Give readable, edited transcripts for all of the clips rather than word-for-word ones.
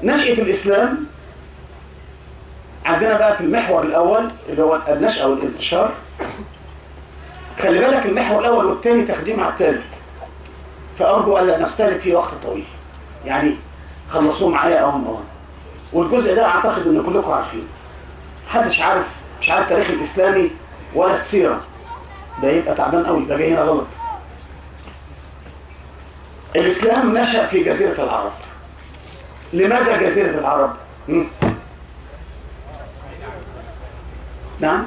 نشأة الإسلام عندنا بقى في المحور الأول اللي هو النشأة والانتشار. خلي بالك المحور الأول والثاني تخديم على الثالث، فأرجو ألا نستهلك فيه وقت طويل، يعني خلصوه معايا أوام. والجزء ده أعتقد إن كلكم عارفين. محدش عارف، مش عارف تاريخ الإسلامي ولا السيرة، ده يبقى تعبان قوي، ده جاي هنا غلط. الإسلام نشأ في جزيرة العرب. لماذا جزيرة العرب؟ نعم؟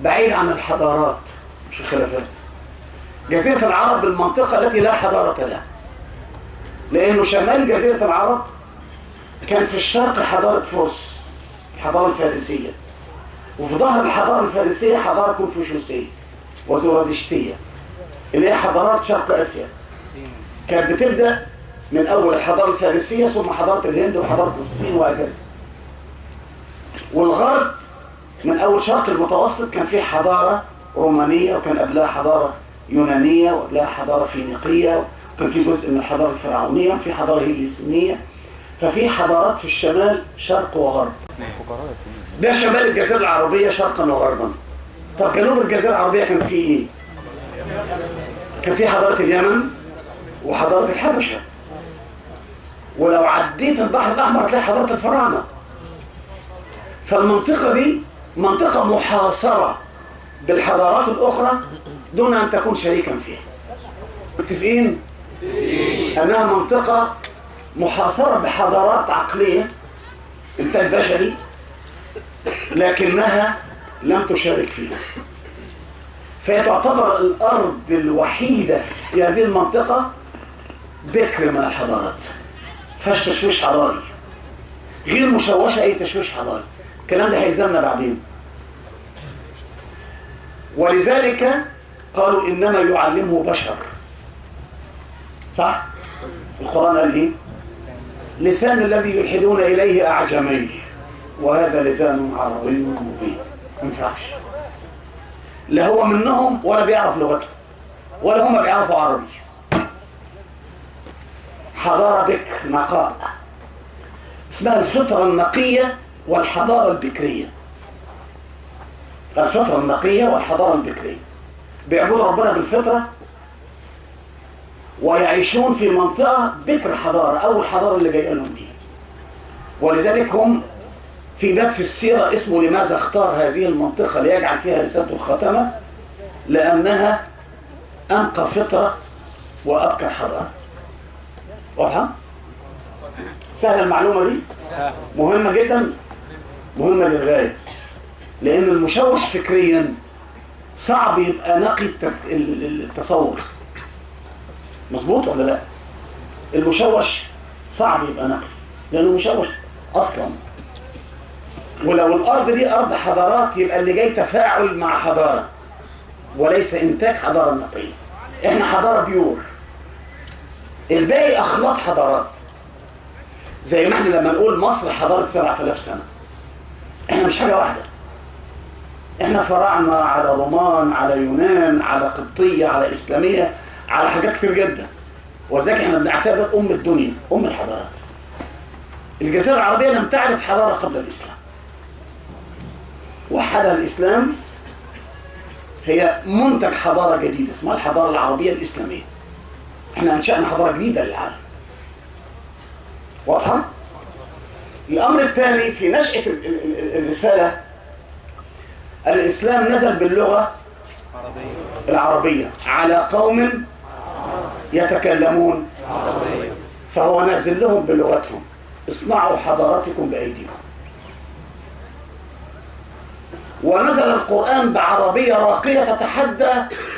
بعيد عن الحضارات مش الخلافات. جزيرة العرب المنطقة التي لا حضارة لها، لأنه شمال جزيرة العرب كان في الشرق حضارة فرس، الحضارة الفارسية، وفي ظهر الحضارة الفارسية حضارة كونفوشيوسية وزرادشتية اللي هي حضارات شرق آسيا. كانت بتبدأ من أول الحضارة الفارسية ثم حضارة الهند وحضارة الصين وهكذا. والغرب من أول شرق المتوسط كان فيه حضارة رومانية، وكان قبلها حضارة يونانية، وقبلها حضارة فينيقية، وكان في جزء من الحضارة الفرعونية، وفي حضارة هيليسينية. ففي حضارات في الشمال شرق وغرب. ده شمال الجزيرة العربية شرقا وغربا. طب جنوب الجزيرة العربية كان فيه ايه؟ كان فيه حضارة اليمن وحضارة الحبشة، ولو عديت البحر الأحمر هتلاقي حضارة الفراعنة. فالمنطقة دي منطقة محاصرة بالحضارات الأخرى دون أن تكون شريكا فيها. متفقين؟ أنها منطقة محاصرة بحضارات عقلية إنتاج بشري، لكنها لم تشارك فيها. فهي تعتبر الأرض الوحيدة في هذه المنطقة بكر من الحضارات، فيهاش تشويش حضاري، غير مشوشة أي تشويش حضاري. الكلام ده هيلزمنا بعدين. ولذلك قالوا إنما يعلمه بشر. صح؟ القرآن قال إيه؟ لسان الذي يلحدون إليه أعجمي وهذا لسان عربي مبين. ما ينفعش. لا هو منهم ولا بيعرف لغته ولا هم بيعرفوا عربي. حضارة بكر نقاء اسمها الفطرة النقية والحضارة البكرية. الفطرة النقية والحضارة البكرية بيعبدوا ربنا بالفطرة ويعيشون في منطقة بكر حضارة، أول حضارة اللي جاية لهم دي. ولذلك هم في باب في السيرة اسمه لماذا اختار هذه المنطقة ليجعل فيها رسالته الخاتمة، لأنها أنقى فطرة وأبكر حضارة. واضحة؟ سهلة المعلومة دي؟ مهمة جدا، مهمة للغاية، لأن المشوش فكريا صعب يبقى نقي التصور. مظبوط ولا لا؟ المشوش صعب يبقى نقي لأنه مشوش أصلا. ولو الأرض دي أرض حضارات يبقى اللي جاي تفاعل مع حضارة وليس إنتاج حضارة نقية. إحنا حضارة بيور، الباقي أخلاط حضارات. زي ما إحنا لما نقول مصر حضارة 7000 سنة، إحنا مش حاجة واحدة. إحنا فراعنة على رومان على يونان على قبطية على إسلامية على حاجات كتير جدا. وذلك إحنا بنعتبر أم الدنيا، أم الحضارات. الجزيرة العربية لم تعرف حضارة قبل الإسلام. وحدها الإسلام هي منتج حضارة جديدة اسمها الحضارة العربية الإسلامية. احنا أنشأنا حضارة جديدة للعالم. واضحة؟ الأمر الثاني في نشأة الرسالة، الإسلام نزل باللغة العربية على قوم يتكلمون، فهو نازل لهم بلغتهم. اصنعوا حضارتكم بأيديكم. ونزل القرآن بعربية راقية تتحدى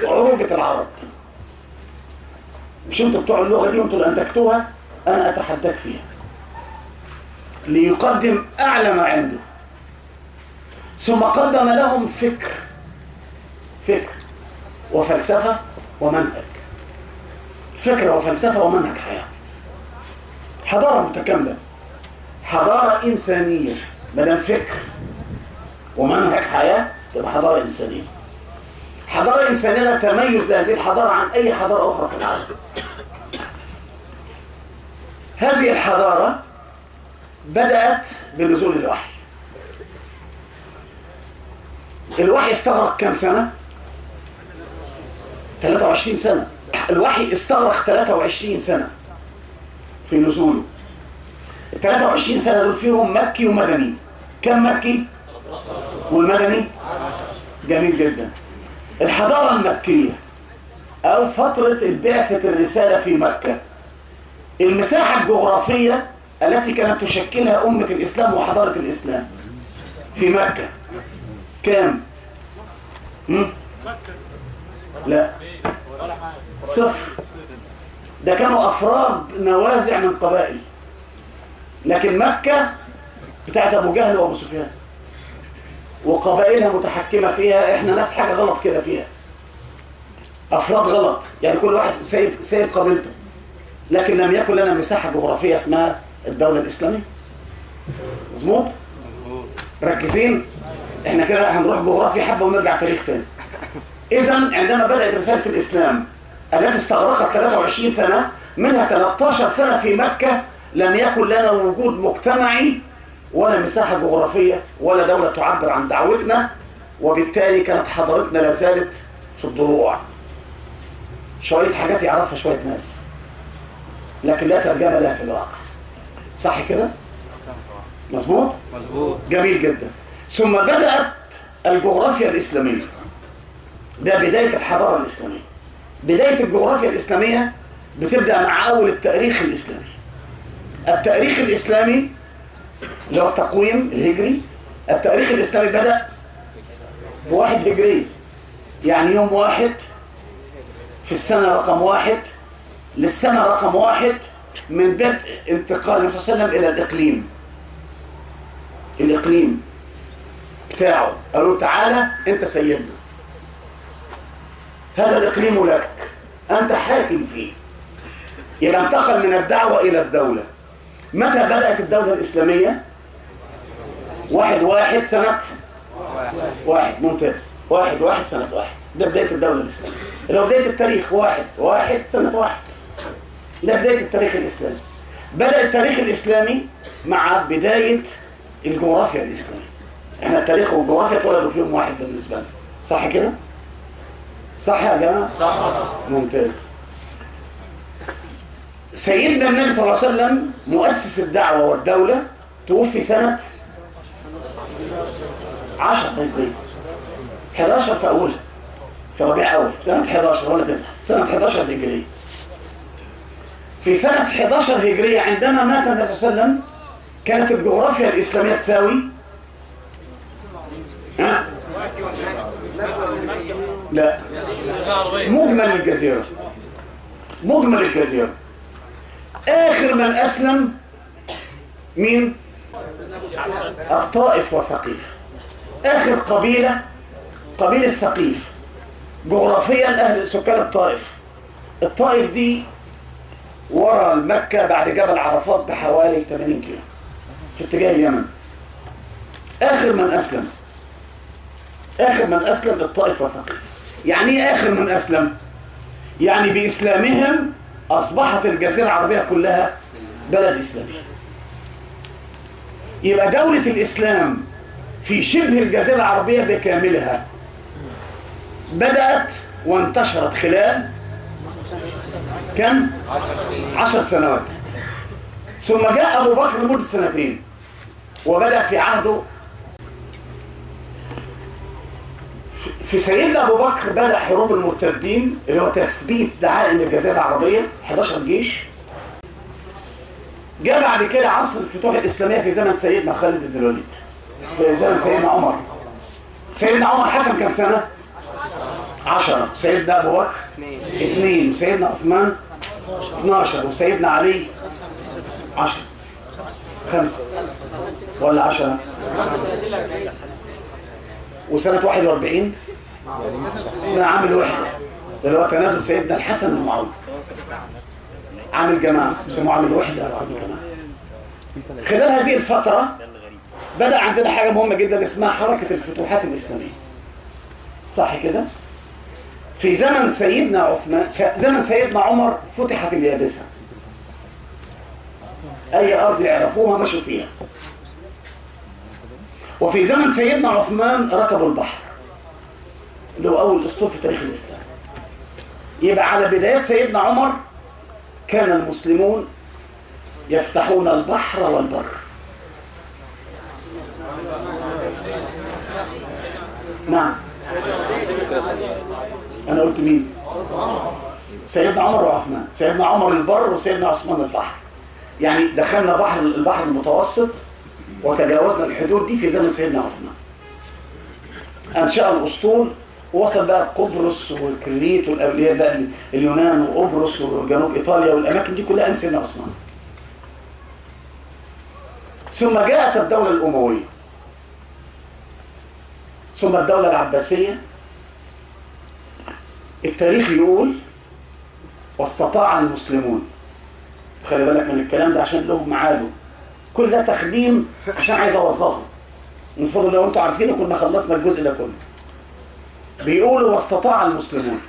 عروبة العرب. مش انتوا بتوع اللغة دي وانتوا اللي انتجتوها، انا اتحداك فيها. ليقدم اعلى ما عنده، ثم قدم لهم فكر وفلسفة ومنهج. فكرة وفلسفة ومنهج حياة. حضارة متكاملة، حضارة إنسانية. مدام فكر ومنهج حياة تبقى حضارة إنسانية. حضارة إنسانية تميز لهذه الحضارة عن أي حضارة أخرى في العالم. هذه الحضارة بدأت بنزول الوحي. الوحي استغرق كم سنة؟ 23 سنة. الوحي استغرق 23 سنة في نزوله. 23 سنة دول فيهم مكي ومدني. كم مكي؟ والمدني؟ جميل جدا. الحضارة المكية أو فترة البعثة الرسالة في مكة، المساحة الجغرافية التي كانت تشكلها أمة الإسلام وحضارة الإسلام في مكة كام؟ لا، صفر. ده كانوا أفراد نوازع من قبائل، لكن مكة بتاعت أبو جهل وأبو سفيان وقبائلها متحكمة فيها. إحنا ناس حاجة غلط كده فيها، أفراد غلط، يعني كل واحد سايب قبيلته، لكن لم يكن لنا مساحة جغرافية اسمها الدولة الإسلامية. مظبوط؟ مركزين؟ إحنا كده هنروح جغرافيا حبة ونرجع تاريخ تاني. إذن عندما بدأت رسالة الإسلام التي استغرقت 23 سنة، منها 13 سنة في مكة، لم يكن لنا وجود مجتمعي ولا مساحة جغرافية ولا دولة تعبر عن دعوتنا، وبالتالي كانت حضارتنا لازالت في الضلوع. شوية حاجات يعرفها شوية ناس، لكن لا ترجمة لها في الواقع. صح كده؟ مظبوط؟ مظبوط. جميل جدا. ثم بدأت الجغرافيا الإسلامية. ده بداية الحضارة الإسلامية. بداية الجغرافيا الإسلامية بتبدأ مع أول التاريخ الإسلامي. التاريخ الإسلامي اللي هو التقويم الهجري، التاريخ الإسلامي بدأ بواحد هجري، يعني يوم واحد في السنة رقم 1 للسنة رقم 1 من بدء انتقال النبي صلى الله عليه وسلم إلى الإقليم. الإقليم بتاعه قالوا تعالى أنت سيدنا، هذا الإقليم لك، أنت حاكم فيه. يبقى انتقل من الدعوة إلى الدولة. متى بدأت الدولة الإسلامية؟ 1/1 سنة 1. ممتاز. 1/1 سنة 1. ده بداية الدولة الإسلامية. لو بداية التاريخ 1/1 سنة 1. ده بداية التاريخ الإسلامي. بدأ التاريخ الإسلامي مع بداية الجغرافيا الإسلامية. احنا التاريخ والجغرافيا اتولدوا فيهم واحد بالنسبة لنا. صح كده؟ صح يا جماعة؟ صح. ممتاز. سيدنا النبي صلى الله عليه وسلم مؤسس الدعوة والدولة توفي سنة 10 هجرية. 11 في أولها، في ربيع أول، سنة 11 ولا 9، سنة 11 هجرية. في سنة 11 هجرية عندما مات النبي صلى الله عليه وسلم كانت الجغرافيا الإسلامية تساوي لا، مجمل الجزيرة. مجمل الجزيرة. آخر من أسلم مين؟ الطائف وثقيف. آخر قبيلة ثقيف. جغرافيا أهل سكان الطائف. الطائف دي ورا مكة بعد جبل عرفات بحوالي 80 كيلو في اتجاه اليمن. آخر من أسلم الطائف وثقيف. يعني إيه آخر من أسلم؟ يعني بإسلامهم أصبحت الجزيرة العربية كلها بلد إسلامي. يبقى دولة الإسلام في شبه الجزيرة العربية بكاملها بدأت وانتشرت خلال كم؟ 10 سنوات. ثم جاء أبو بكر لمدة 2 وبدأ في عهده. في سيدنا أبو بكر بدأ حروب المرتدين اللي هو تثبيت دعائم الجزيرة العربية، 11 جيش. جاء بعد كده عصر الفتوح الإسلامية في زمن سيدنا خالد بن الوليد، في زمن سيدنا عمر. سيدنا عمر حكم كم سنة؟ 10. سيدنا أبو بكر 2. سيدنا عثمان 12. وسيدنا علي 10. 5 ولا 10؟ وسنة 41 اسمها عام الوحدة، اللي هو تنازل سيدنا الحسن ومعاوية. عام الجماعة اسمه عام الوحدة أو عام الجماعة. خلال هذه الفترة بدأ عندنا حاجة مهمة جدا اسمها حركة الفتوحات الإسلامية. صح كده؟ في زمن سيدنا عثمان، زمن سيدنا عمر فتحت اليابسة. أي أرض يعرفوها مشوا فيها. وفي زمن سيدنا عثمان ركبوا البحر، اللي هو أول أسطول في تاريخ الإسلام. يبقى على بدايات سيدنا عمر كان المسلمون يفتحون البحر والبر. نعم، أنا قلت مين؟ سيدنا عمر وعثمان. سيدنا عمر البر وسيدنا عثمان البحر. يعني دخلنا البحر المتوسط وتجاوزنا الحدود دي في زمن سيدنا عثمان. أنشأ الأسطول ووصل بقى قبرص والكريت والأولياء بقى اليونان وقبرص وجنوب إيطاليا والأماكن دي كلها أيام سيدنا عثمان. ثم جاءت الدولة الأموية، ثم الدولة العباسية. التاريخ يقول واستطاع المسلمون. خلي بالك من الكلام ده عشان له معاده، كل ده تخديم عشان عايز اوظفه. المفروض لو انتوا عارفينه كنا خلصنا الجزء ده كله. بيقولوا واستطاع المسلمون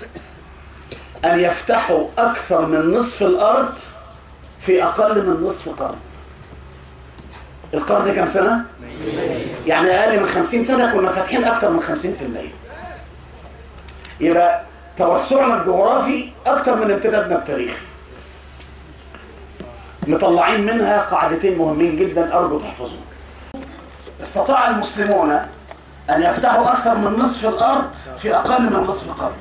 ان يفتحوا اكثر من نصف الارض في اقل من نصف قرن. القرن كام سنة؟ يعني اقل من 50 سنة كنا فاتحين اكثر من 50%. يبقى توسعنا الجغرافي اكثر من امتدادنا التاريخي. مطلعين منها قاعدتين مهمين جدا ارجو تحفظهم. استطاع المسلمون ان يفتحوا اكثر من نصف الارض في اقل من نصف قرن.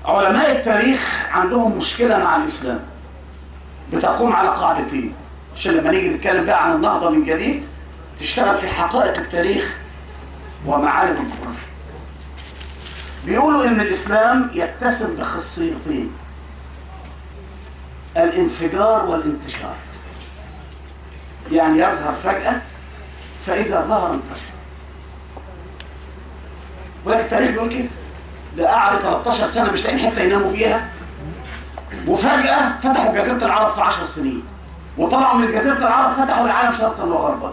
علماء التاريخ عندهم مشكلة مع الاسلام بتقوم على قاعدتين، عشان لما نيجي نتكلم بقى عن النهضة من جديد تشتغل في حقائق التاريخ ومعالم الجغرافيا. بيقولوا ان الاسلام يتسم بخاصيتين: الانفجار والانتشار. يعني يظهر فجأة فإذا ظهر انتشر. ولكن التاريخ بيقول كده، ده قعد 13 سنة مش لاقيين حتة يناموا فيها، وفجأة فتحوا جزيرة العرب في 10 سنين، وطلعوا من جزيرة العرب فتحوا العالم شرقا وغربا.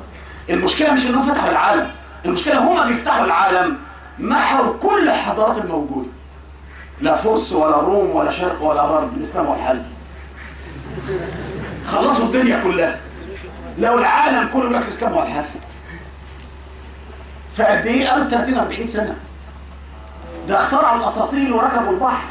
المشكلة مش انهم فتحوا العالم، المشكلة هما بيفتحوا العالم محوا كل الحضارات الموجودة. لا فرس ولا روم ولا شرق ولا غرب، الإسلام هو الحل. خلصوا الدنيا كلها. لو العالم كله يقول لك الإسلام هو الحل. فقد ايه؟ 30 40 سنة. ده اخترعوا الأساطيل وركبوا البحر.